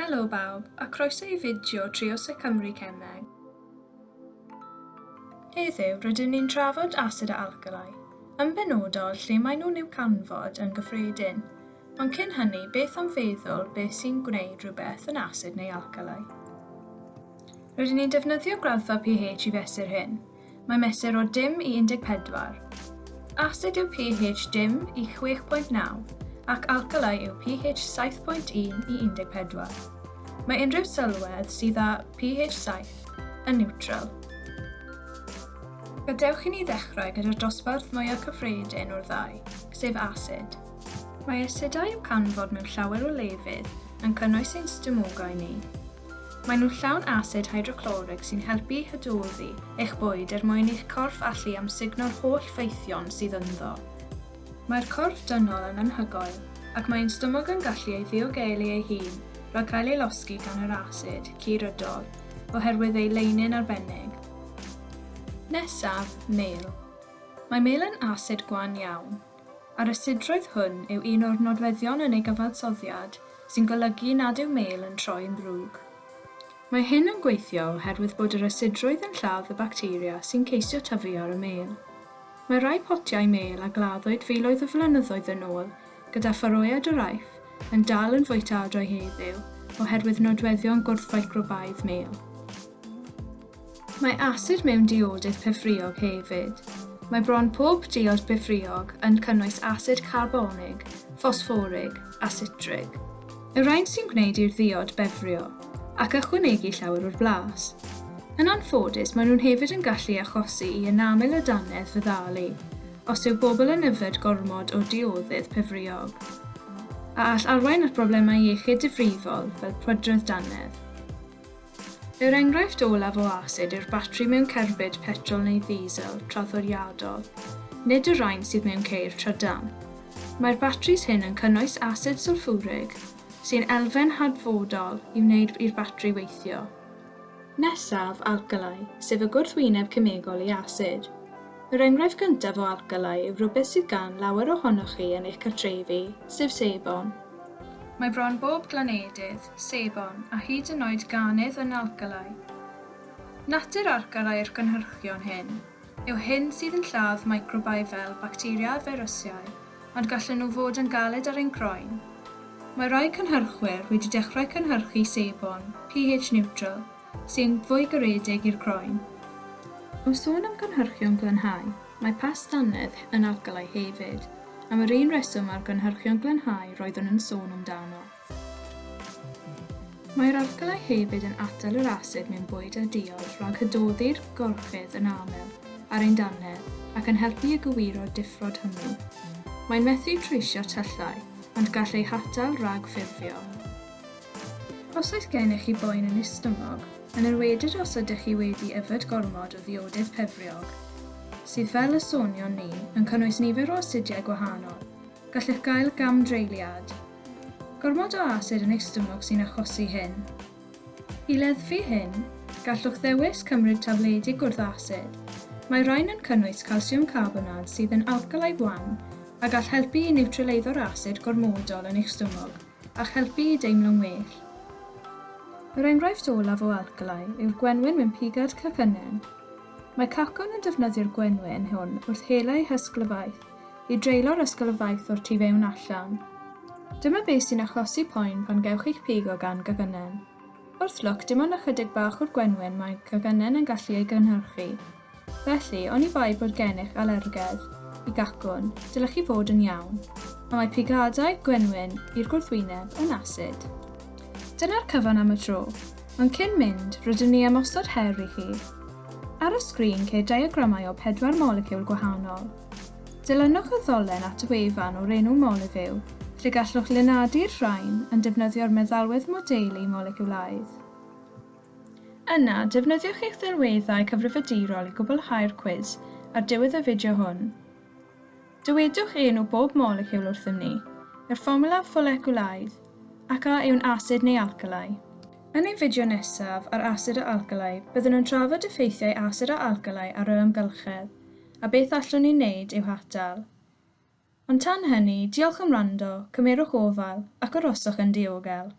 Helo bawb, a croeso I fideo trio Cymru cemeg. Heddiw, rydyn ni'n trafod asid a alkalïau. Yn benodol, lle maen nhw'n i'w canfod yn gyffredin, ond cyn hynny, beth am feddwl beth sy'n gwneud rhywbeth yn asid neu alkalï. Rydyn ni'n defnyddio graddfa pH I fesur hyn. Mae mesur o dim I 14. Asid yw pH dim I 6.9, ac alkalï yw pH 7.1 I 14. Mae unrhyw sylwedd sydd â pH 7 yn niwtral. Gadewch I ni ddechrau gyda'r dosbarth mwyaf cyffredin o'r ddau, sef asid. Mae asidau yw canfod mewn llawer o lefydd yn cynnwys ein cemegau ni. Maen nhw'n llawn asid hydrochloric sy'n helpu hydoddi eich bwyd mwyn i'ch corff allu amsugno'r holl ffeithion sydd ynddo. Mae'r corff dynol yn anhygoel, ac mae'n stomog yn gallu ei ddiogelu ei hun rhag cael ei losgi gan yr asid, curydol, oherwydd ei leinin arbennig. Nesaf, mel. Mae mel yn asid gwan iawn. A'r asidroedd hwn yw un o'r nodweddion yn ei gyfansoddiad sy'n golygu nad yw mel yn troi'n ddrwg. Mae hyn yn gweithio oherwydd bod yr asidroedd yn lladd y bacteria sy'n ceisio tyfu ar y mel. Mae rai potiau mel a gladdwyd filoedd o flynyddoedd yn ôl, gyda ffyroiad o raif, yn dal yn fwytadwy heddiw oherwydd nodweddion gwrthfeicrobaidd mel. Mae asid mewn diodydd pefriog hefyd. Mae bron pob diod pefriog yn cynnwys asid carbonig, ffosfforig a citrig. Y rhain sy'n gwneud i'r ddiod befrio, ac ychwanegu llawer o'r blas. Yn anffodus, maen nhw'n hefyd yn gallu achosi I enamel y dannedd feddalu, os yw bobl yn yfed gormod o diodydd pefriog, a all arwain at broblemau iechyd difrifol fel prydredd dannedd. Yr enghraifft olaf o asid yw'r batri mewn cerbyd petrol neu ddiesel traddodiadol, nid y rhain sydd mewn ceir trydan. Mae'r batris hyn yn cynnwys asid sylffwrig, sy'n elfen hadfodol I wneud i'r batri weithio. Nesaf, alkalïau, sef y gwrthwyneb cemegol I asid. Yr enghraifft gyntaf o alkalïau yw rhywbeth sydd gan lawer ohonoch chi yn eich cartrefi, sef sebon. Mae bron bob glanedydd, sebon, a hyd yn oed ganydd yn alkalïau. Natur alkalïau'r gynhyrchion hyn yw hyn sydd yn lladd microbau fel bacteria a feirwsiau, ond gallen nhw fod yn galed ar ein croen. Mae rai cynhyrchwyr wedi dechrau cynhyrchu sebon, pH neutral, sy'n fwy garedig i'r croen. O sôn am gynhyrchion glanhau, mae pas dannedd yn alkalïau hefyd, am yr un reswm ar gynhyrchion glanhau roeddwn yn sôn amdano. Mae'r alkalïau hefyd yn atal yr asid mewn bwyd a diod rhag hydoddi'r gorchydd yn aml ar ein dannedd ac yn helpu I gywiro diffrod hwnnw. Mae'n methu treisio tyllau, ond gall ei hatal rhag ffurfio. Os oes gennych chi boen yn eich stomog, yn enwedig os ydych chi wedi yfed gormod o ddiodydd pefriog, sydd fel y sonion ni yn cynnwys nifer o asidiau gwahanol, gallech gael gamdreiliad. Gormod o asid yn eich stomog sy'n achosi hyn. I leddfu hyn, gallwch ddewis cymryd tabledi gwrdd asid. Mae rhain yn cynnwys calsiwm carbonad sydd yn alkalïau gwan a gall helpu I niwtraleiddio'r asid gormodol yn eich stomog a'ch helpu I deimlo'n well. Yr enghraifft olaf o alkalïau yw'r gwenwyn mewn pigad cacynnen. Mae cacwn yn defnyddio'r gwenwyn hwn wrth helau hysglyfaeth I dreilo'r ysglyfaeth o'r tu fewn allan. Dyma beth sy'n achosi poen pan gewch eich pigo gan cacynnen. Wrth lwc, dim ond ychydig bach o'r gwenwyn mae cacynnen yn gallu ei gynhyrchu. Felly, oni bai bod gennych alergedd I gacwn, dylech chi fod yn iawn, ond mae pigadau gwenwyn i'r gwrthwyneb yn asid. Dyna'r cyfan am y tro, ond cyn mynd, rydyn ni ymosod her I chi. Ar y sgrin ceir diagramau o 4 moleciwl gwahanol. Dilynwch y ddolen at y wefan o'r enw moleciwl, lle gallwch lunadu'r rhain yn defnyddio'r meddalwedd modelu moleciwlaidd. Yna, defnyddiwch eich ddelweddau cyfrifiadurol I gwblhau'r cwis ar diwedd y fideo hwn. Dywedwch enw bob moleciwl wrthym ni, yr fformwla moleculaidd, ac a yw'n asid neu alkalï. Yn ein fideo nesaf ar asid a alkalï, byddwn yn trafod effeithiau asid a alkalï ar yr amgylchedd, a beth allwn ni wneud i'w hatal. Ond tan hynny, diolch am wrando, cymerwch ofal ac aroswch yn diogel.